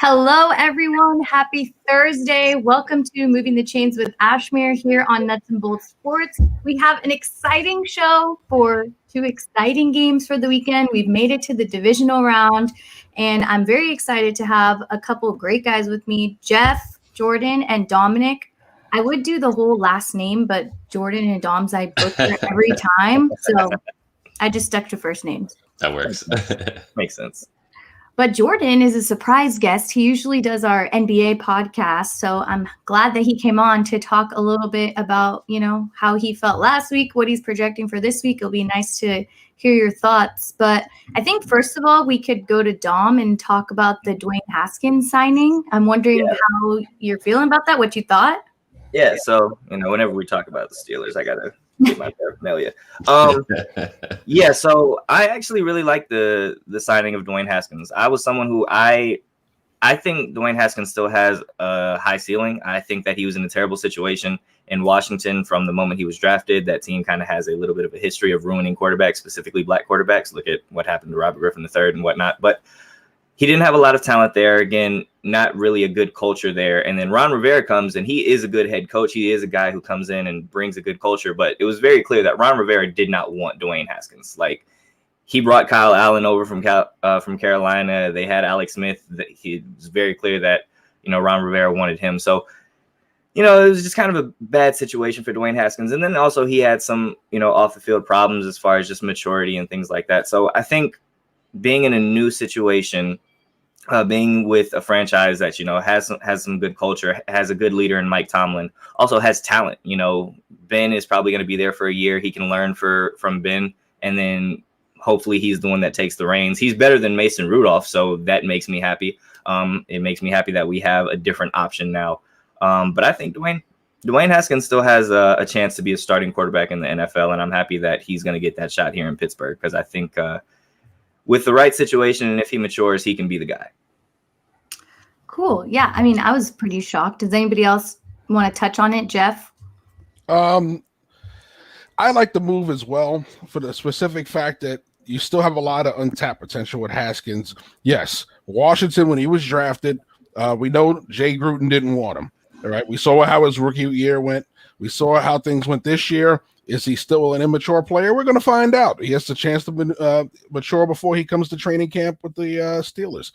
Hello, everyone. Happy Thursday. Welcome to Moving the Chains with Ashmere here on Nuts and Bolts Sports. We have an exciting show for two exciting games for the weekend. We've made it to the divisional round, and I'm very excited to have a couple of great guys with me, Jeff, Jordan, and Dominic. I would do the whole last name, but Jordan and Dom's I butcher every time, so I just stuck to first names. That works. Makes sense. But Jordan is a surprise guest. He usually does our NBA podcast. So I'm glad that he came on to talk a little bit about, how he felt last week, what he's projecting for this week. It'll be nice to hear your thoughts. But I think, first of all, we could go to Dom and talk about the Dwayne Haskins signing. I'm wondering how you're feeling about that, what you thought. Yeah, so, whenever we talk about the Steelers, I got to get my paraphernalia. Yeah, so I actually really like the signing of Dwayne Haskins. I was someone who I think Dwayne Haskins still has a high ceiling. I think that he was in a terrible situation in Washington from the moment he was drafted. That team kind of has a little bit of a history of ruining quarterbacks, specifically black quarterbacks. Look at what happened to Robert Griffin III and whatnot. But he didn't have a lot of talent there. Again, not really a good culture there. And then Ron Rivera comes, and he is a good head coach. He is a guy who comes in and brings a good culture. But it was very clear that Ron Rivera did not want Dwayne Haskins. Like, he brought Kyle Allen over from Carolina. They had Alex Smith. It was very clear that, Ron Rivera wanted him. So, it was just kind of a bad situation for Dwayne Haskins. And then also he had some, off the field problems as far as just maturity and things like that. So I think being in a new situation, being with a franchise that, has some good culture, has a good leader in Mike Tomlin, also has talent. Ben is probably going to be there for a year. He can learn from Ben, and then hopefully he's the one that takes the reins. He's better than Mason Rudolph, so that makes me happy. It makes me happy that we have a different option now. But I think Dwayne Haskins still has a chance to be a starting quarterback in the NFL, and I'm happy that he's going to get that shot here in Pittsburgh, because I think with the right situation, and if he matures, he can be the guy. Cool. Yeah. I mean, I was pretty shocked. Does anybody else want to touch on it, Jeff? I like the move as well, for the specific fact that you still have a lot of untapped potential with Haskins. Yes, Washington, when he was drafted, we know Jay Gruden didn't want him. All right. We saw how his rookie year went. We saw how things went this year. Is he still an immature player? We're going to find out. He has the chance to mature before he comes to training camp with the Steelers.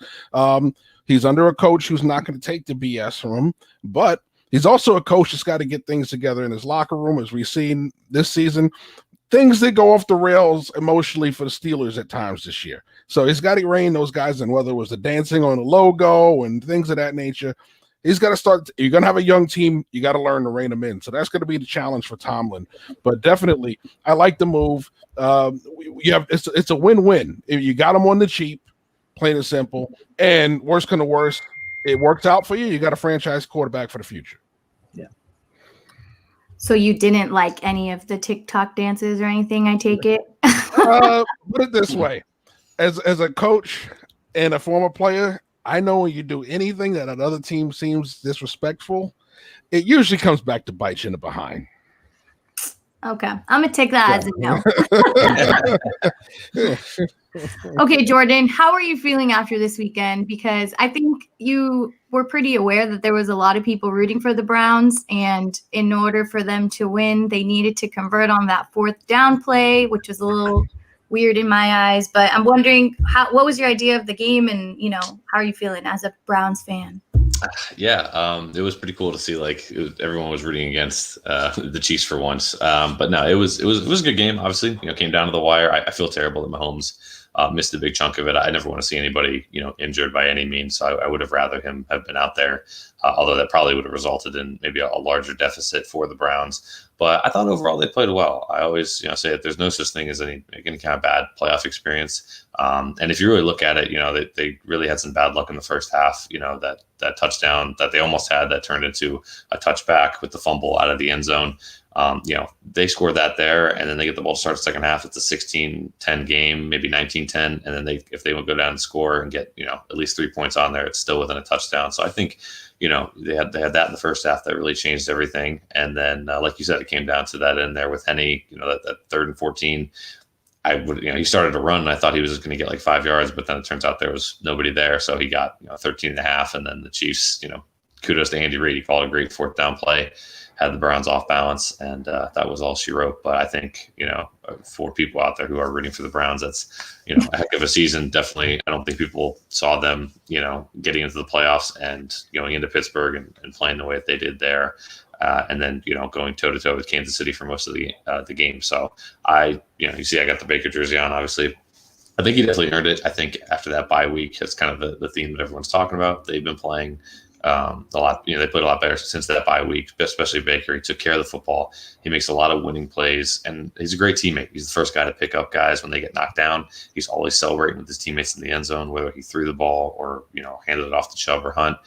He's under a coach who's not going to take the BS from him, but he's also a coach that's got to get things together in his locker room, as we've seen this season. Things that go off the rails emotionally for the Steelers at times this year. So he's got to rein those guys in, whether it was the dancing on the logo and things of that nature. He's got to start. You're going to have a young team. You got to learn to rein them in. So that's going to be the challenge for Tomlin. But definitely, I like the move. It's a win-win. If you got him on the cheap, plain and simple, and worst come to worst, it works out for you. You got a franchise quarterback for the future. Yeah. So you didn't like any of the TikTok dances or anything, I take it? Put it this way. As a coach and a former player, I know when you do anything that another team seems disrespectful, it usually comes back to bite you in the behind. Okay. I'm going to take that as a no. Okay, Jordan, how are you feeling after this weekend? Because I think you were pretty aware that there was a lot of people rooting for the Browns, and in order for them to win, they needed to convert on that fourth down play, which was a little weird in my eyes. But I'm wondering, what was your idea of the game, and, how are you feeling as a Browns fan? Yeah, it was pretty cool to see everyone was rooting against the Chiefs for once. But no, it was a good game. Obviously, came down to the wire. I feel terrible that Mahomes missed a big chunk of it. I never want to see anybody injured by any means. So I would have rather him have been out there. Although that probably would have resulted in maybe a larger deficit for the Browns. But I thought overall they played well. I always say that there's no such thing as any kind of bad playoff experience. And if you really look at it, they really had some bad luck in the first half. That touchdown that they almost had that turned into a touchback with the fumble out of the end zone. They scored that there, and then they get the ball to start the second half. It's a 16-10 game, maybe 19-10. And then if they would go down and score and get, at least 3 points on there, it's still within a touchdown. So I think, they had that in the first half that really changed everything. And then, like you said, it came down to that in there with Henny, that 3rd and 14. he started to run and I thought he was going to get like 5 yards, but then it turns out there was nobody there. So he got 13 and a half. And then the Chiefs, kudos to Andy Reid. He called a great fourth down play, had the Browns off balance, and that was all she wrote. But I think, for people out there who are rooting for the Browns, that's, a heck of a season. Definitely. I don't think people saw them, getting into the playoffs and going into Pittsburgh and playing the way that they did there. And then, going toe to toe with Kansas City for most of the game. So you see, I got the Baker jersey on, obviously. I think he definitely earned it. I think after that bye week, that's kind of the theme that everyone's talking about. They've been playing a lot. They played a lot better since that bye week, especially Baker. He took care of the football. He makes a lot of winning plays, and he's a great teammate. He's the first guy to pick up guys when they get knocked down. He's always celebrating with his teammates in the end zone, whether he threw the ball or handed it off to Chubb or Hunt.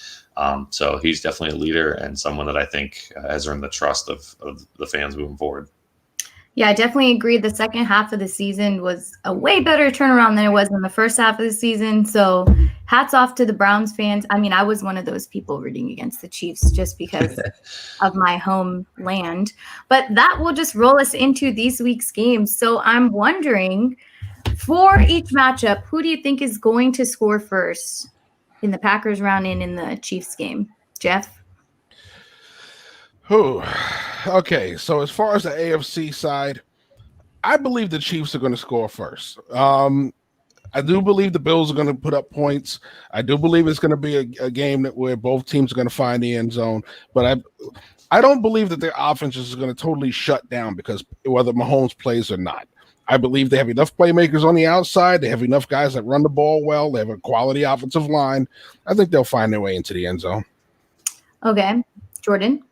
So he's definitely a leader and someone that I think has earned the trust of the fans moving forward. Yeah, I definitely agree. The second half of the season was a way better turnaround than it was in the first half of the season. So hats off to the Browns fans. I mean, I was one of those people rooting against the Chiefs just because of my homeland. But that will just roll us into this week's games. So I'm wondering, for each matchup, who do you think is going to score first in the Packers round and in the Chiefs game? Jeff? Okay, so as far as the AFC side, I believe the Chiefs are going to score first. I do believe the Bills are going to put up points. I do believe it's going to be a game where both teams are going to find the end zone. But I don't believe that their offense is going to totally shut down because whether Mahomes plays or not. I believe they have enough playmakers on the outside. They have enough guys that run the ball well. They have a quality offensive line. I think they'll find their way into the end zone. Okay. Jordan?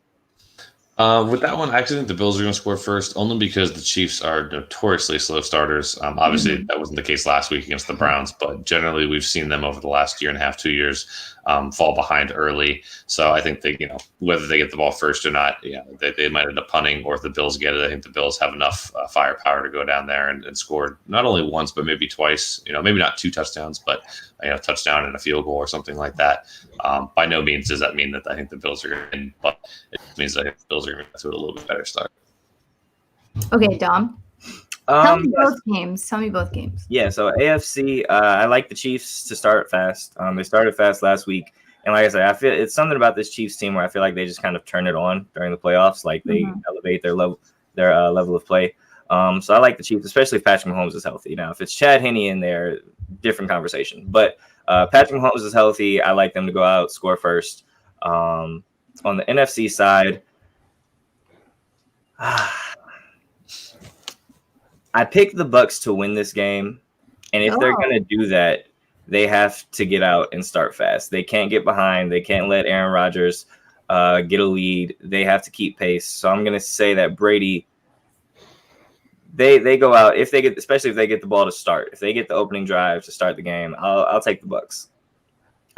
With that one, I actually think the Bills are going to score first, only because the Chiefs are notoriously slow starters. Obviously, that wasn't the case last week against the Browns, but generally we've seen them over the last year and a half, 2 years, fall behind early. So I think they, whether they get the ball first or not, they might end up punting, or if the Bills get it, I think the Bills have enough firepower to go down there and score not only once, but maybe twice, maybe not 2 touchdowns, but a touchdown and a field goal or something like that. By no means does that mean that I think the Bills are going to win, but it means that the Bills are going to get to a little bit better start. Okay, Dom. Tell me both games. Yeah, so AFC, I like the Chiefs to start fast. They started fast last week. And like I said, I feel it's something about this Chiefs team where I feel like they just kind of turn it on during the playoffs. Like they elevate their level of play. So I like the Chiefs, especially if Patrick Mahomes is healthy. Now, if it's Chad Henne in there, different conversation. But Patrick Mahomes is healthy. I like them to go out, score first. On the NFC side, I picked the Bucs to win this game. And if they're going to do that, they have to get out and start fast. They can't get behind. They can't let Aaron Rodgers get a lead. They have to keep pace. So I'm going to say that Brady, they go out especially if they get the ball to start. If they get the opening drive to start the game, I'll take the Bucs.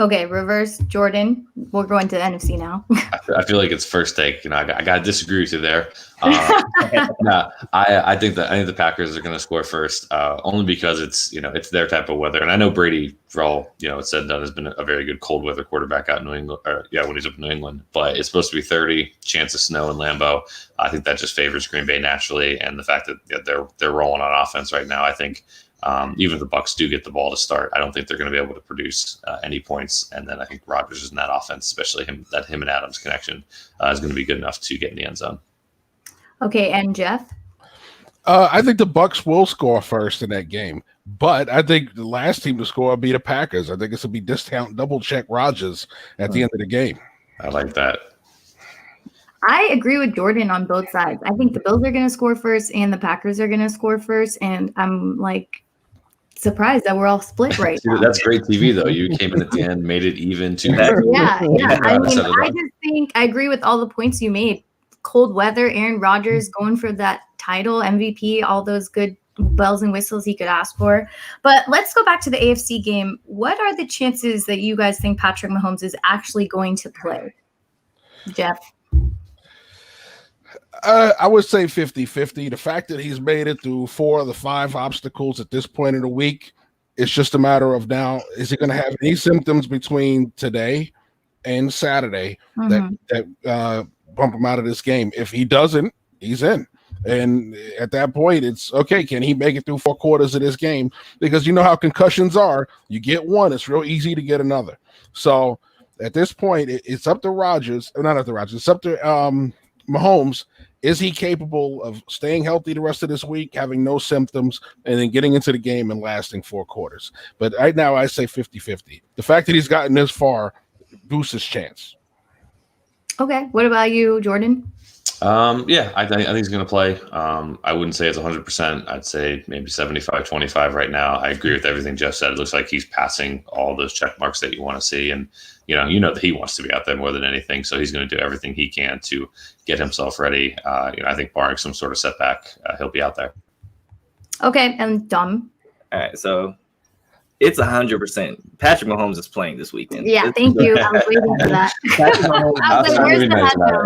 Okay, reverse. Jordan, we're going to the NFC now. I feel like it's first take. I got to disagree with you there. I think the Packers are going to score first, only because it's their type of weather. And I know Brady, for all it's said and done, has been a very good cold weather quarterback out in New England. When he's up in New England, but it's supposed to be 30, chance of snow in Lambeau. I think that just favors Green Bay naturally, and the fact that they're rolling on offense right now. I think. Even if the Bucs do get the ball to start, I don't think they're going to be able to produce any points. And then I think Rodgers is in that offense, especially him and Adams connection is going to be good enough to get in the end zone. Okay, and Jeff? I think the Bucs will score first in that game, but I think the last team to score will be the Packers. I think it's going to be discount, double check Rodgers at the end of the game. I like that. I agree with Jordan on both sides. I think the Bills are going to score first and the Packers are going to score first. And I'm surprised that we're all split right now. That's great TV, though. You came in at the end, made it even to Yeah. I just think I agree with all the points you made. Cold weather, Aaron Rodgers going for that title, MVP, all those good bells and whistles he could ask for. But let's go back to the AFC game. What are the chances that you guys think Patrick Mahomes is actually going to play? Jeff? I would say 50-50. The fact that he's made it through 4 of the 5 obstacles at this point in the week, it's just a matter of now, is he going to have any symptoms between today and Saturday that bump him out of this game? If he doesn't, he's in. And at that point, it's okay. Can he make it through 4 quarters of this game? Because you know how concussions are. You get one, it's real easy to get another. So at this point, it's up to Rodgers. Not up to Rodgers. It's up to Mahomes. Is he capable of staying healthy the rest of this week, having no symptoms, and then getting into the game and lasting 4 quarters? But right now, I say 50-50. The fact that he's gotten this far boosts his chance. Okay. What about you, Jordan? Yeah, I think he's going to play. I wouldn't say it's 100%. I'd say maybe 75-25 right now. I agree with everything Jeff said. It looks like he's passing all those check marks that you want to see. And, you know that he wants to be out there more than anything. So he's going to do everything he can to get himself ready. I think barring some sort of setback, he'll be out there. Okay. And Dom? All right. So it's 100%. Patrick Mahomes is playing this weekend. Yeah, thank you. I was waiting for that. Patrick Mahomes, I was like, where's the hat now?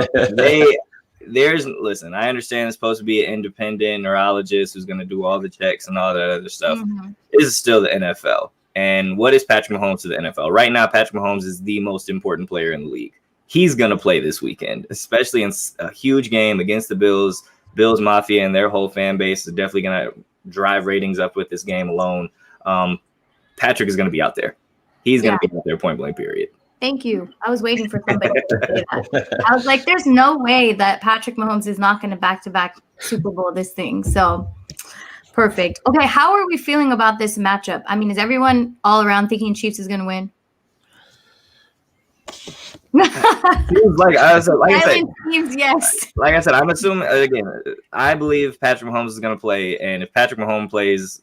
Listen, I understand it's supposed to be an independent neurologist who's going to do all the checks and all that other stuff. Mm-hmm. This is still the NFL. And what is Patrick Mahomes to the NFL? Right now, Patrick Mahomes is the most important player in the league. He's going to play this weekend, especially in a huge game against the Bills. Bills Mafia and their whole fan base is definitely going to drive ratings up with this game alone. Patrick is going to be out there. He's going to be out there point blank, period. Thank you. I was waiting for somebody to say that. I was like, there's no way that Patrick Mahomes is not going to back-to-back Super Bowl this thing. So perfect. Okay, how are we feeling about this matchup? I mean, is everyone all around thinking Chiefs is going to win? I said, yes. Like I said, I'm assuming, again, I believe Patrick Mahomes is going to play. And if Patrick Mahomes plays,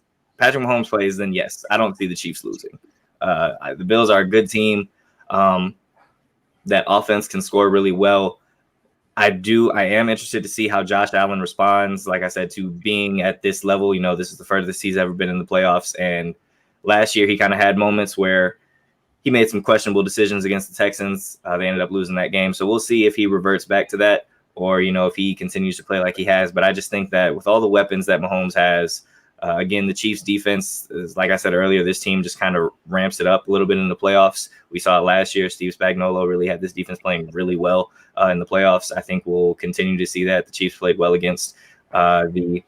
then yes, I don't see the Chiefs losing. The Bills are a good team. That offense can score really well. I am interested to see how Josh Allen responds, like I said, to being at this level. This is the furthest he's ever been in the playoffs. And last year he kind of had moments where he made some questionable decisions against the Texans. They ended up losing that game. So we'll see if he reverts back to that or, if he continues to play like he has. But I just think that with all the weapons that Mahomes has, again, the Chiefs defense is, like I said earlier, this team just kind of ramps it up a little bit in the playoffs. We saw it last year. Steve Spagnuolo really had this defense playing really well in the playoffs. I think we'll continue to see that. The Chiefs played well against the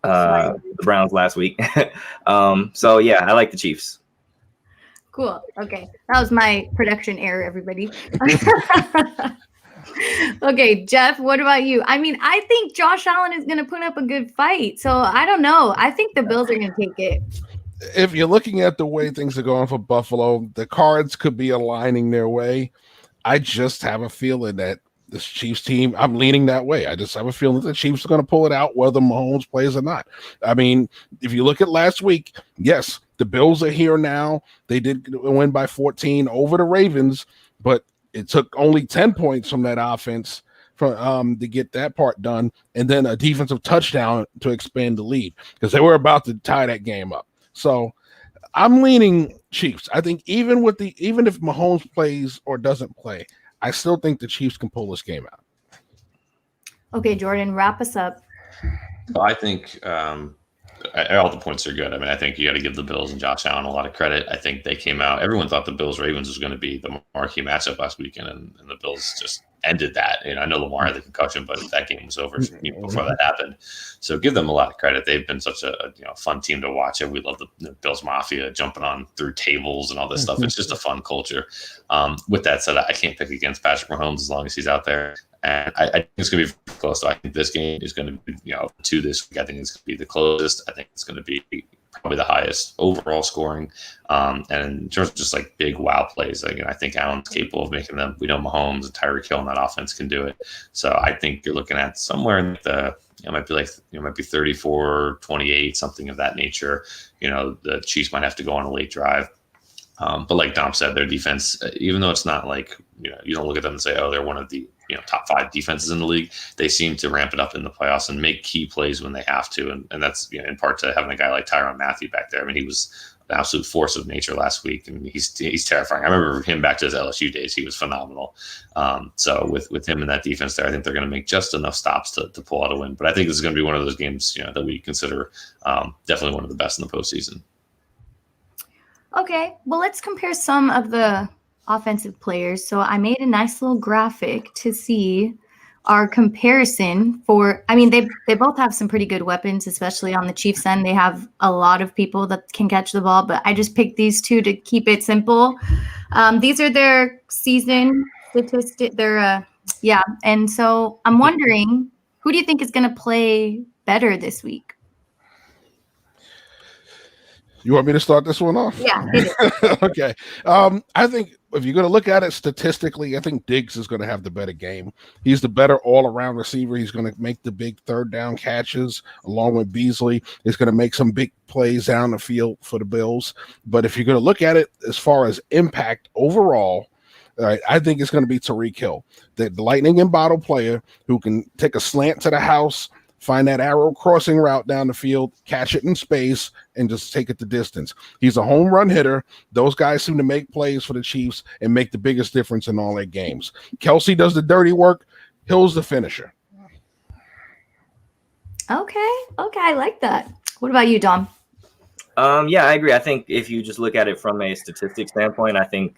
Browns last week. So, yeah, I like the Chiefs. Cool. Okay. That was my production error, everybody. Okay, Jeff, what about you? I mean, I think Josh Allen is going to put up a good fight. So I don't know. I think the Bills are going to take it. If you're looking at the way things are going for Buffalo, the cards could be aligning their way. I just have a feeling that this Chiefs team, I'm leaning that way. I just have a feeling that the Chiefs are going to pull it out whether Mahomes plays or not. I mean, if you look at last week, yes, the Bills are here now. They did win by 14 over the Ravens, but it took only 10 points from that offense to get that part done, and then a defensive touchdown to expand the lead because they were about to tie that game up. So I'm leaning Chiefs. I think even if Mahomes plays or doesn't play, I still think the Chiefs can pull this game out. Okay, Jordan, wrap us up. I think all the points are good. I mean, I think you got to give the Bills and Josh Allen a lot of credit. I think they came out. Everyone thought the Bills-Ravens was going to be the marquee matchup last weekend, and the Bills just ended that. I know Lamar had the concussion, but that game was over before that happened. So give them a lot of credit. They've been such a fun team to watch. And we love the Bills Mafia jumping on through tables and all this stuff. It's just a fun culture. With that said, I can't pick against Patrick Mahomes as long as he's out there. And I think it's going to be close. So I think this game is going to be, to this week. I think it's going to be the closest. I think it's going to be probably the highest overall scoring. And in terms of just like big wow plays, I think Allen's capable of making them. We know Mahomes and Tyreek Hill and that offense can do it. So I think you're looking at somewhere in it might be 34-28, something of that nature. The Chiefs might have to go on a late drive. But like Dom said, their defense, even though it's not like, you don't look at them and say, oh, they're one of the top 5 defenses in the league. They seem to ramp it up in the playoffs and make key plays when they have to. And that's in part to having a guy like Tyrann Mathieu back there. I mean, he was an absolute force of nature last week, and he's terrifying. I remember him back to his LSU days. He was phenomenal. So with him in that defense there, I think they're going to make just enough stops to pull out a win. But I think this is going to be one of those games that we consider definitely one of the best in the postseason. Okay, well, let's compare some of the offensive players. So I made a nice little graphic to see our comparison for, I mean, they both have some pretty good weapons, especially on the Chiefs end. They have a lot of people that can catch the ball, but I just picked these two to keep it simple. These are their season statistics. And so I'm wondering, who do you think is going to play better this week? You want me to start this one off? Yeah. Okay. I think if you're going to look at it statistically, I think Diggs is going to have the better game. He's the better all-around receiver. He's going to make the big third down catches along with Beasley. He's going to make some big plays down the field for the Bills. But if you're going to look at it as far as impact overall, I think it's going to be Tyreek Hill, the lightning in bottle player who can take a slant to the house, find that arrow crossing route down the field, catch it in space, and just take it the distance. He's a home run hitter. Those guys seem to make plays for the Chiefs and make the biggest difference in all their games. Kelsey does the dirty work. Hill's the finisher. Okay, I like that. What about you, Dom? Yeah, I agree. I think if you just look at it from a statistic standpoint, I think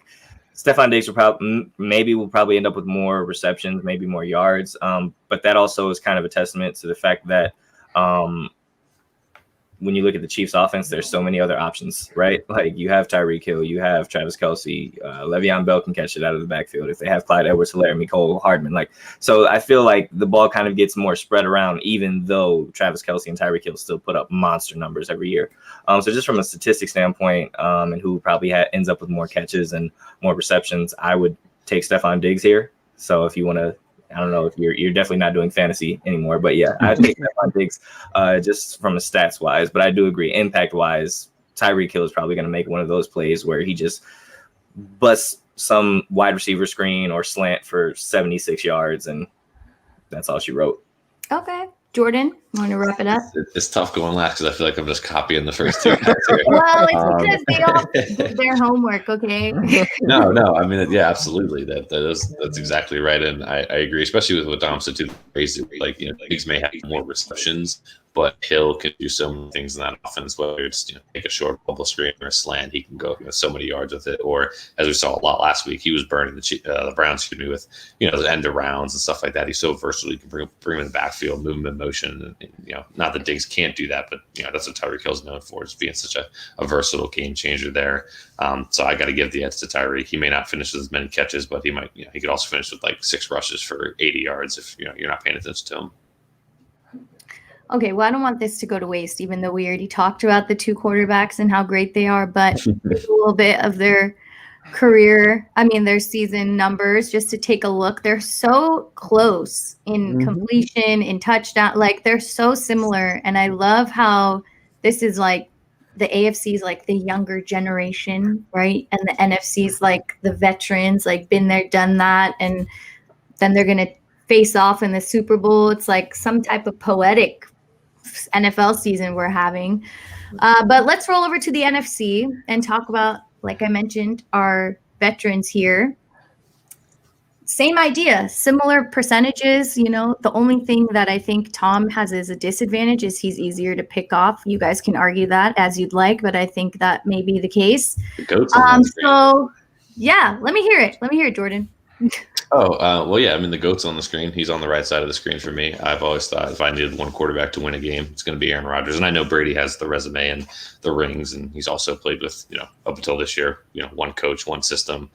Stephon Diggs will probably end up with more receptions, maybe more yards. But that also is kind of a testament to the fact that when you look at the Chiefs offense, there's so many other options, right? Like you have Tyreek Hill, you have Travis Kelce, Le'Veon Bell can catch it out of the backfield. If they have Clyde Edwards-Helaire, Mecole Hardman, so I feel like the ball kind of gets more spread around, even though Travis Kelce and Tyreek Hill still put up monster numbers every year. So just from a statistic standpoint, and who probably ends up with more catches and more receptions, I would take Stephon Diggs here. So if you want to, I don't know if you're definitely not doing fantasy anymore, but yeah, I think Stephon Diggs just from a stats wise, but I do agree impact wise, Tyreek Hill is probably going to make one of those plays where he just busts some wide receiver screen or slant for 76 yards, and that's all she wrote. Okay. Jordan, want to wrap it up? It's tough going last because I feel like I'm just copying the first two guys here. Well, it's because they all did their homework, okay? No. I mean, yeah, absolutely. That's exactly right, and I agree, especially with what Dom said too. Crazy, like Diggs may have more receptions, but Hill can do so many things in that offense. Whether it's take a short bubble screen or a slant, he can go so many yards with it. Or as we saw a lot last week, he was burning the Browns, with the end of rounds and stuff like that. He's so versatile. He can bring him in the backfield, move him in motion. And, not that Diggs can't do that, but that's what Tyreek Hill's known for, is being such a versatile game changer there. So I got to give the edge to Tyreek. He may not finish with as many catches, but he might. He could also finish with like 6 rushes for 80 yards if you're not paying attention to him. Okay, well, I don't want this to go to waste, even though we already talked about the two quarterbacks and how great they are, but a little bit of their their season numbers, just to take a look. They're so close in completion, in touchdown. Like, they're so similar, and I love how this is like the AFC is like the younger generation, right? And the NFC is like the veterans, like been there, done that, and then they're going to face off in the Super Bowl. It's like some type of poetic NFL season we're having. But let's roll over to the NFC and talk about, like I mentioned, our veterans here. Same idea, similar percentages. The only thing that I think Tom has as a disadvantage is he's easier to pick off. You guys can argue that as you'd like, but I think that may be the case. The goats so yeah, let me hear it, Jordan. Well, yeah. I mean, the GOAT's on the screen. He's on the right side of the screen for me. I've always thought if I needed one quarterback to win a game, it's going to be Aaron Rodgers. And I know Brady has the resume and the rings, and he's also played with, up until this year, one coach, one system.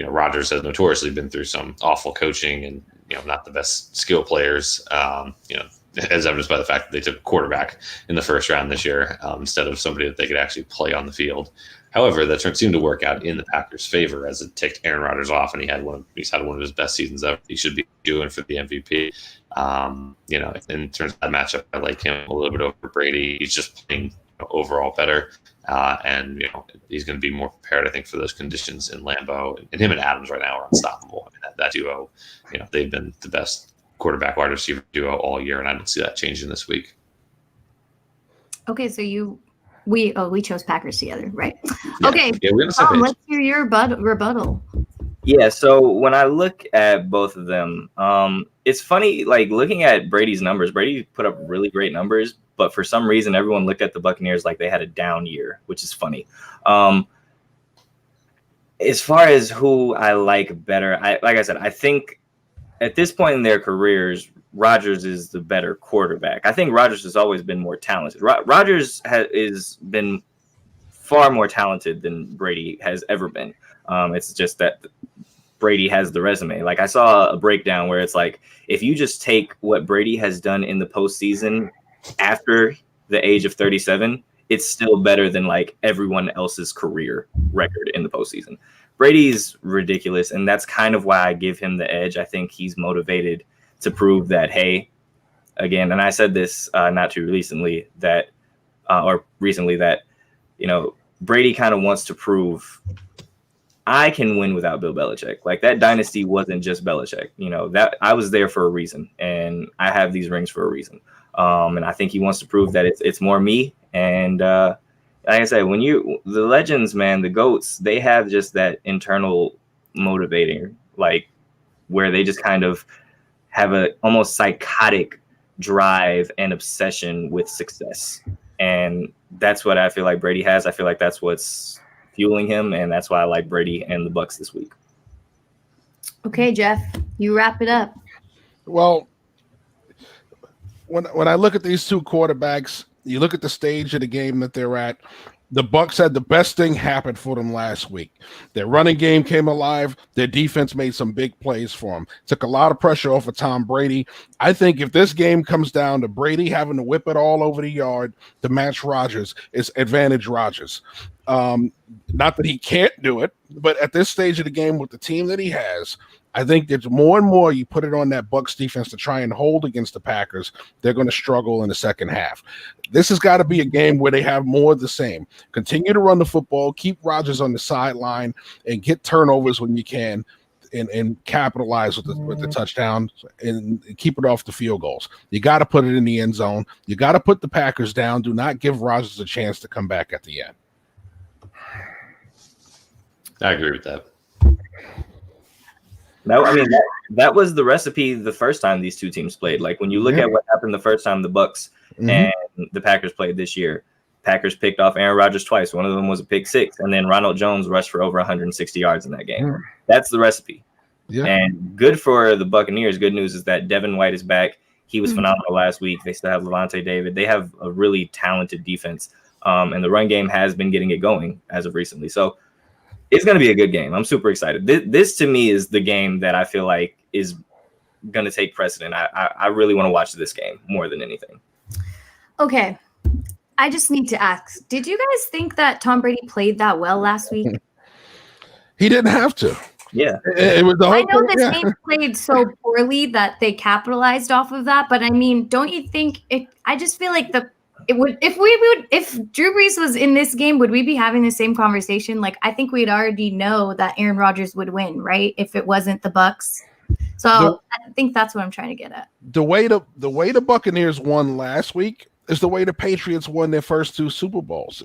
Rodgers has notoriously been through some awful coaching and, not the best skill players, as evidenced by the fact that they took a quarterback in the first round this year instead of somebody that they could actually play on the field. However, that seemed to work out in the Packers' favor as it ticked Aaron Rodgers off, and he's had one of his best seasons ever. He should be doing for the MVP. In terms of that matchup, I like him a little bit over Brady. He's just playing overall better, and he's going to be more prepared, I think, for those conditions in Lambeau. And him and Adams right now are unstoppable. I mean, that duo, they've been the best quarterback wide receiver duo all year, and I don't see that changing this week. Okay, so we chose Packers together, right? Yeah. Okay, yeah, we're gonna let's hear your rebuttal. Yeah, so when I look at both of them, it's funny, like looking at Brady's numbers. Brady put up really great numbers, but for some reason, everyone looked at the Buccaneers like they had a down year, which is funny. As far as who I like better, like I said, I think at this point in their careers, Rodgers is the better quarterback. I think Rodgers has always been more talented. Rodgers has been far more talented than Brady has ever been. It's just that Brady has the resume. Like, I saw a breakdown where it's like, if you just take what Brady has done in the postseason after the age of 37, it's still better than like everyone else's career record in the postseason. Brady's ridiculous, and that's kind of why I give him the edge. I think he's motivated to prove that, hey, again, and I said this not too recently that, you know, Brady kind of wants to prove I can win without Bill Belichick. Like, that dynasty wasn't just Belichick. You know, that I was there for a reason, and I have these rings for a reason. And I think he wants to prove that it's more me. And like I said, the legends, man, the GOATs, they have just that internal motivator, like, where they just kind of have a almost psychotic drive and obsession with success. And that's what I feel like Brady has. I feel like that's what's fueling him, and that's why I like Brady and the Bucs this week. Okay, Jeff, you wrap it up. Well, when I look at these two quarterbacks, you look at the stage of the game that they're at. The Bucs had the best thing happen for them last week. Their running game came alive. Their defense made some big plays for them. Took a lot of pressure off of Tom Brady. I think if this game comes down to Brady having to whip it all over the yard to match Rodgers, it's advantage Rodgers. Not that he can't do it, but at this stage of the game with the team that he has, I think there's more and more you put it on that Bucs defense to try and hold against the Packers. They're going to struggle in the second half. This has got to be a game where they have more of the same. Continue to run the football, keep Rodgers on the sideline, and get turnovers when you can, and capitalize with the touchdown and keep it off the field goals. You got to put it in the end zone. You got to put the Packers down. Do not give Rodgers a chance to come back at the end. I agree with that. That was the recipe the first time these two teams played. Like, when you look at what happened the first time the Bucs and the Packers played this year, Packers picked off Aaron Rodgers twice. One of them was a pick six, and then Ronald Jones rushed for over 160 yards in that game. That's the recipe. Yeah. And good for the Buccaneers. Good news is that Devin White is back. He was phenomenal last week. They still have Levante David. They have a really talented defense, and the run game has been getting it going as of recently. So it's going to be a good game. I'm super excited. This to me is the game that I feel like is going to take precedent. I really want to watch this game more than anything. Okay. I just need to ask, did you guys think that Tom Brady played that well last week? He didn't have to. Yeah. It was the whole I know the Saints played so poorly that they capitalized off of that, but I mean, don't you think I just feel like if Drew Brees was in this game, would we be having the same conversation? Like, I think we'd already know that Aaron Rodgers would win, right? If it wasn't the Bucs. So I think that's what I'm trying to get at. The way the Buccaneers won last week is the way the Patriots won their first two Super Bowls.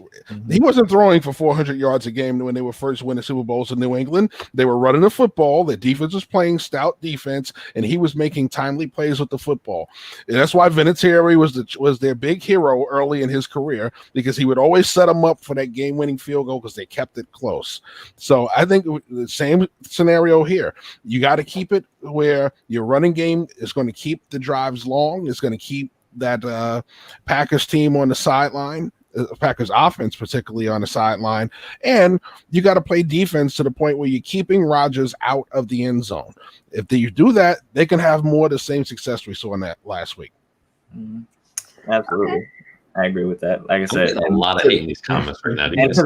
He wasn't throwing for 400 yards a game when they were first winning Super Bowls in New England. They were running the football. The defense was playing stout defense, and he was making timely plays with the football. And that's why Vinatieri was their big hero early in his career, because he would always set them up for that game-winning field goal because they kept it close. So I think the same scenario here. You got to keep it where your running game is going to keep the drives long. It's going to keep that Packers team on the sideline, Packers offense particularly on the sideline, and you got to play defense to the point where you're keeping Rodgers out of the end zone. If you do that, they can have more of the same success we saw in that last week. Absolutely. Okay. I agree with that. Like I said, a lot of hate in these comments right now. And to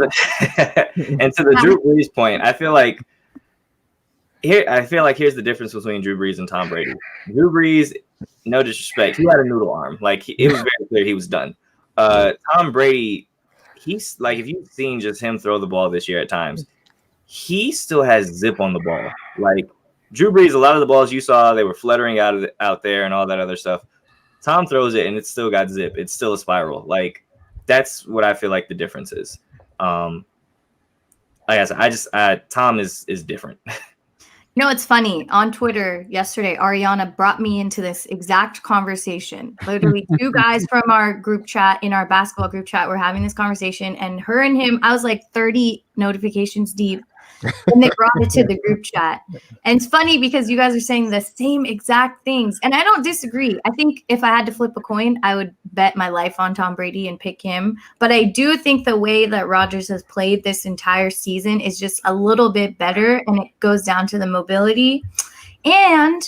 the Drew Brees point, I feel like here's the difference between Drew Brees and Tom Brady. Drew Brees, no disrespect, he had a noodle arm. Like, it was very clear he was done. Tom Brady, he's like, if you've seen just him throw the ball this year at times, he still has zip on the ball. Like, Drew Brees, a lot of the balls you saw, they were fluttering out there and all that other stuff. Tom throws it and it's still got zip. It's still a spiral. Like, that's what I feel like the difference is. Like I said, Tom is different. You know, it's funny. On Twitter yesterday, Ariana brought me into this exact conversation. Literally, two guys from our group chat, in our basketball group chat, were having this conversation, and her and him, I was like 30 notifications deep. And they brought it to the group chat. And it's funny because you guys are saying the same exact things. And I don't disagree. I think if I had to flip a coin, I would bet my life on Tom Brady and pick him. But I do think the way that Rodgers has played this entire season is just a little bit better. And it goes down to the mobility. And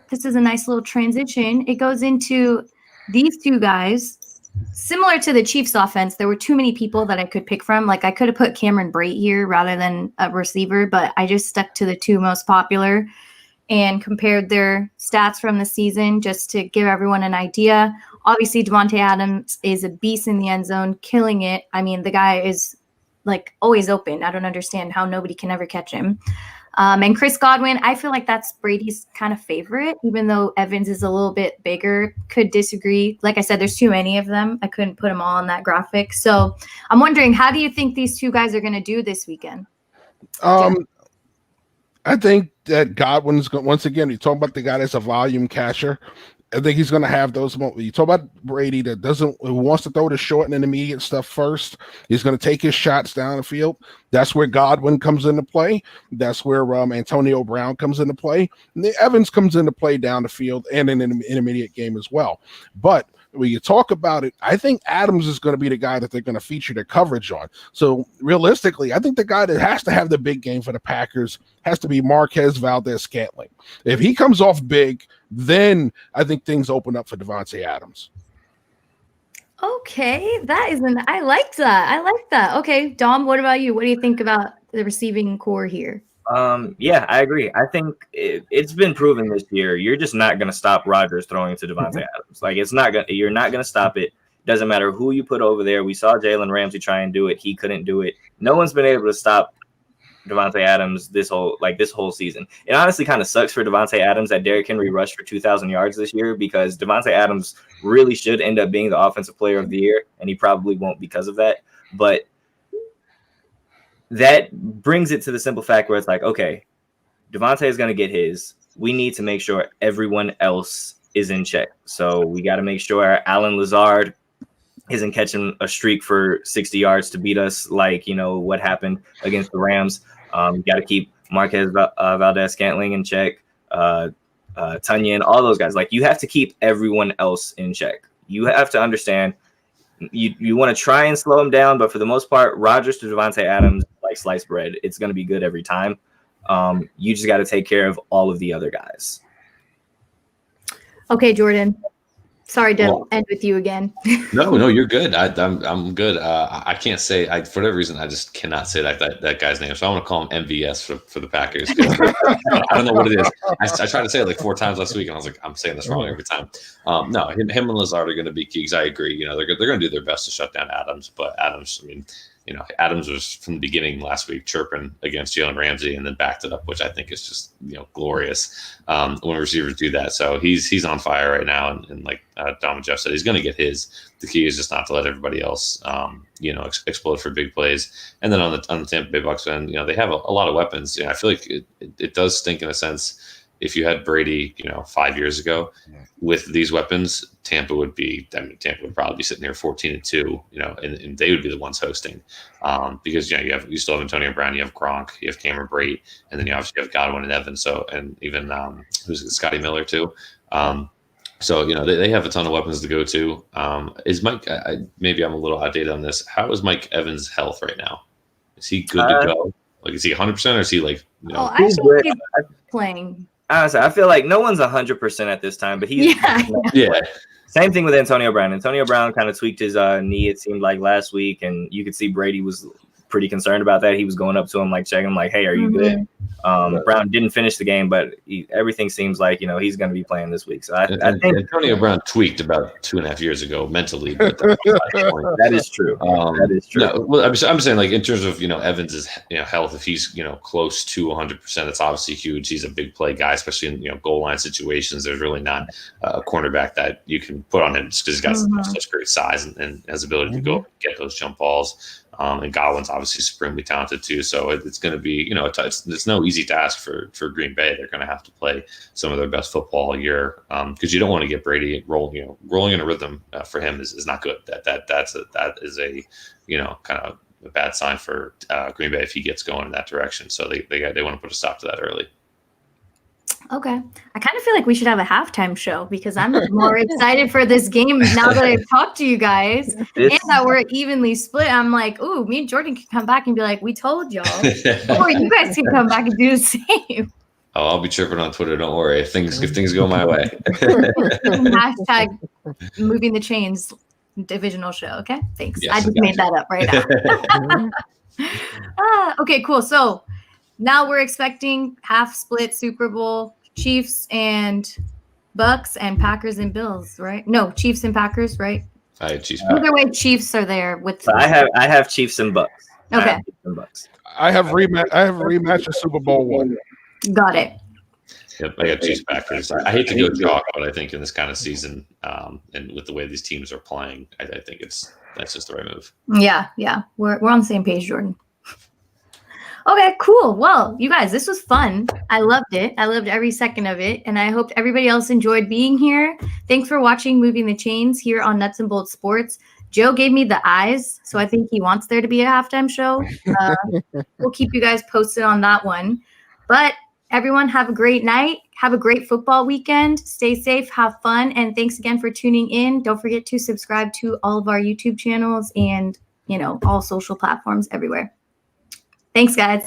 this is a nice little transition. It goes into these two guys. Similar to the Chiefs offense, there were too many people that I could pick from. Like I could have put Cameron Brate here rather than a receiver, but I just stuck to the two most popular and compared their stats from the season just to give everyone an idea. Obviously, Davante Adams is a beast in the end zone, killing it. I mean, the guy is like always open. I don't understand how nobody can ever catch him. And Chris Godwin, I feel like that's Brady's kind of favorite, even though Evans is a little bit bigger. Could disagree. Like I said, there's too many of them. I couldn't put them all on that graphic. So I'm wondering, how do you think these two guys are going to do this weekend? I think that Godwin's going, once again, you talk about the guy that's a volume catcher. I think he's going to have those moments. You talk about Brady who wants to throw the short and intermediate stuff first. He's going to take his shots down the field. That's where Godwin comes into play. That's where Antonio Brown comes into play. And Evans comes into play down the field and in an intermediate game as well. But when you talk about it, I think Adams is going to be the guy that they're going to feature their coverage on. So realistically, I think the guy that has to have the big game for the Packers has to be Marquez Valdes-Scantling. If he comes off big, then I think things open up for Davante Adams. Okay, I like that. Okay, Dom, what about you? What do you think about the receiving core here? Yeah, I agree. I think it's been proven this year. You're just not going to stop Rodgers throwing to Davante Adams. Like you're not going to stop it. Doesn't matter who you put over there. We saw Jalen Ramsey try and do it. He couldn't do it. No one's been able to stop Davante Adams this whole season. It honestly kind of sucks for Davante Adams that Derrick Henry rushed for 2,000 yards this year, because Davante Adams really should end up being the offensive player of the year, and he probably won't because of that. But that brings it to the simple fact where it's like, okay, Davante is going to get his. We need to make sure everyone else is in check. So we got to make sure Allen Lazard isn't catching a streak for 60 yards to beat us, like, what happened against the Rams. You got to keep Marquez Valdes-Scantling in check, Tunyon, all those guys. Like, you have to keep everyone else in check. You have to understand, you want to try and slow him down, but for the most part, Rodgers to Davante Adams, like sliced bread, it's going to be good every time. You just got to take care of all of the other guys. Okay, Jordan. Sorry to end with you again. No, you're good. I'm good. I can't say, for whatever reason, I just cannot say that guy's name. So I want to call him MVS for the Packers. I don't know what it is. I tried to say it like 4 times last week, and I was like, I'm saying this wrong every time. No, him and Lazard are going to be key, because I agree. They're going to do their best to shut down Adams, but Adams, Adams was from the beginning last week chirping against Jalen Ramsey and then backed it up, which I think is just glorious when receivers do that. So he's on fire right now, and like Dom and Jeff said, he's going to get his. The key is just not to let everybody else explode for big plays. And then on the Tampa Bay Bucs end, they have a lot of weapons. I feel like it does stink in a sense. If you had Brady, 5 years ago with these weapons, Tampa would probably be sitting here 14-2, and they would be the ones hosting, because you still have Antonio Brown, you have Gronk, you have Cameron Brate, and then you obviously have Godwin and Evans, and even Scotty Miller too. So they have a ton of weapons to go to. Is Mike? Maybe I'm a little outdated on this. How is Mike Evans' health right now? Is he good to go? Like, is he 100%, or is he like? I think he's playing. Honestly, I feel like no one's 100% at this time, but he's yeah. Same thing with Antonio Brown. Antonio Brown kind of tweaked his knee, it seemed like, last week, and you could see Brady was pretty concerned about that. He was going up to him, like, checking him, like, hey, are you good? Brown didn't finish the game, but everything seems like, he's going to be playing this week. So I think Antonio Brown tweaked about 2.5 years ago mentally. But that is true. That is true. No, well, I'm saying, like, in terms of, Evans's, health, if he's, close to 100%, it's obviously huge. He's a big play guy, especially in, goal line situations. There's really not a cornerback that you can put on him just because he's got such great size and has the ability to go and get those jump balls. And Godwin's obviously supremely talented too, so it's going to be, it's no easy task for Green Bay. Kind of have to play some of their best football all year, because you don't want to get Brady rolling in a rhythm for him is not good. That is a kind of a bad sign for Green Bay if he gets going in that direction. So they want to put a stop to that early. Okay. I kind of feel like we should have a halftime show because I'm more excited for this game now that I've talked to you guys and that we're evenly split. I'm like, ooh, me and Jordan can come back and be like, we told y'all. Or you guys can come back and do the same. Oh, I'll be tripping on Twitter. Don't worry. If things go my way. Hashtag moving the chains divisional show. Okay. Thanks. Yes, I just made that up right now. Okay, cool. So now we're expecting half split Super Bowl, Chiefs and Bucs and Packers and Bills, right? No, Chiefs and Packers, right? I had Chiefs. Either way, Chiefs are there with. I have Chiefs and Bucs. Okay. I have rematch of Super Bowl one. Got it. Yep, I got Chiefs Packers. I hate to go chalk, but I think in this kind of season, and with the way these teams are playing, I think that's just the right move. Yeah. We're on the same page, Jordan. Okay, cool. Well, you guys, this was fun. I loved it. I loved every second of it. And I hope everybody else enjoyed being here. Thanks for watching Moving the Chains here on Nuts and Bolts Sports. Joe gave me the eyes, so I think he wants there to be a halftime show. We'll keep you guys posted on that one. But everyone, have a great night. Have a great football weekend. Stay safe. Have fun. And thanks again for tuning in. Don't forget to subscribe to all of our YouTube channels and, all social platforms everywhere. Thanks, guys.